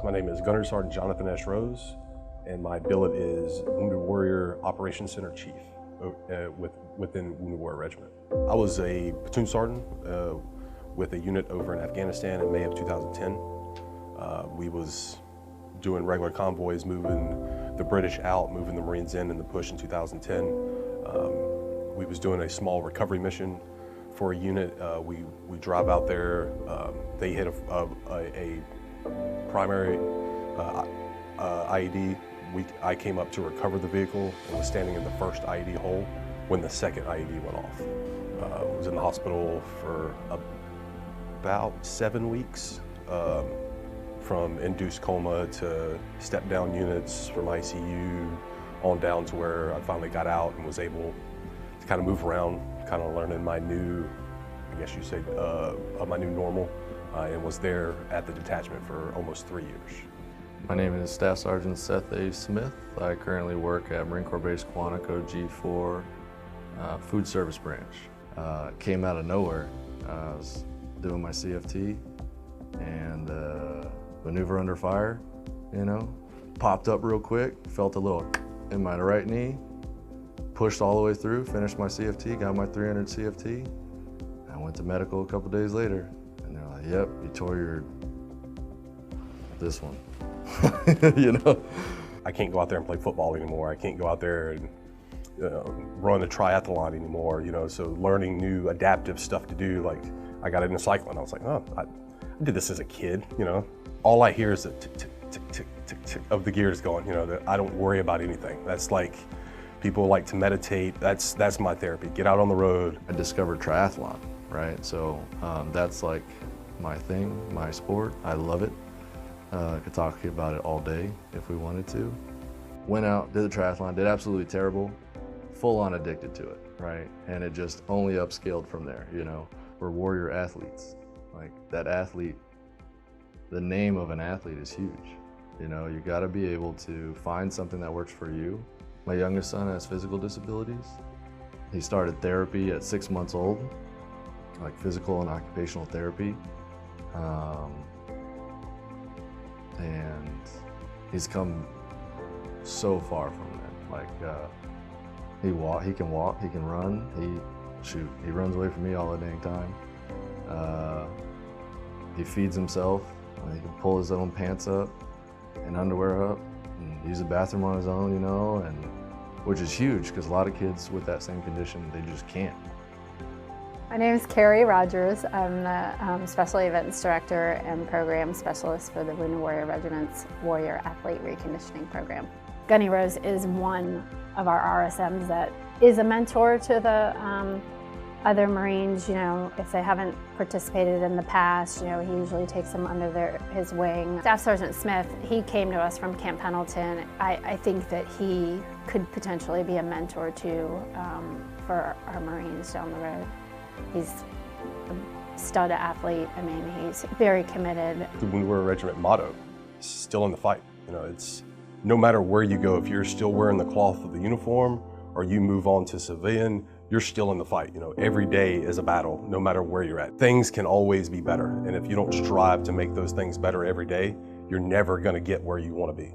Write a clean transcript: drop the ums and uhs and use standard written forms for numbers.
My name is Gunnery Sgt. Johnathan S. and my billet is Wounded Warrior Operations Center Chief within Wounded Warrior Regiment. I was a platoon sergeant with a unit over in Afghanistan in May of 2010. We was doing regular convoys, moving the British out, moving the Marines in the push in 2010. We was doing a small recovery mission for a unit. We drive out there, they hit a primary IED. I came up to recover the vehicle and was standing in the first IED hole when the second IED went off. I was in the hospital for about 7 weeks, from induced coma to step-down units from ICU on down to where I finally got out and was able to kind of move around, kind of learning my new, I guess you say, my new normal, and was there at the detachment for almost 3 years. My name is Staff Sgt. Seth A. Smith. I currently work at Corps Base Quantico G4 food service branch. Came out of nowhere. I was doing my CFT and maneuver under fire, popped up real quick, felt a little in my right knee, pushed all the way through, finished my CFT, got my 300 CFT. I went to medical a couple days later and they're like, yep, you tore this one. I can't go out there and play football anymore. I can't go out there and run a triathlon anymore, so learning new adaptive stuff to do. Like, I got into cycling. I was like, oh, I did this as a kid, All I hear is the tick, tick, tick, tick, tick, tick of the gears going, that I don't worry about anything. That's like, people like to meditate. That's my therapy. Get out on the road. I discovered triathlon, right? So that's like my thing, my sport. I love it. I could talk about it all day if we wanted to. Went out, did the triathlon, did absolutely terrible, full on addicted to it, right? And it just only upscaled from there, We're warrior athletes. Like, that athlete, the name of an athlete is huge. You gotta be able to find something that works for you. My youngest son has physical disabilities. He started therapy at 6 months old, like physical and occupational therapy. And he's come so far from it. Like, he can walk, he can run, he runs away from me all the dang time. He feeds himself, he can pull his own pants up and underwear up and use the bathroom on his own, and which is huge because a lot of kids with that same condition, they just can't. My name is Carrie Rogers. I'm the Special Events Director and Program Specialist for the Wounded Warrior Regiment's Warrior Athlete Reconditioning Program. Gunny Rose is one of our RSMs that is a mentor to the other Marines. If they haven't participated in the past, he usually takes them under his wing. Staff Sergeant Smith, he came to us from Camp Pendleton. I think that he could potentially be a mentor too for our Marines down the road. He's a stud athlete. He's very committed. The Wounded Warrior Regiment motto is still in the fight. It's no matter where you go, if you're still wearing the cloth of the uniform or you move on to civilian, you're still in the fight. Every day is a battle, no matter where you're at. Things can always be better. And if you don't strive to make those things better every day, you're never gonna get where you wanna be.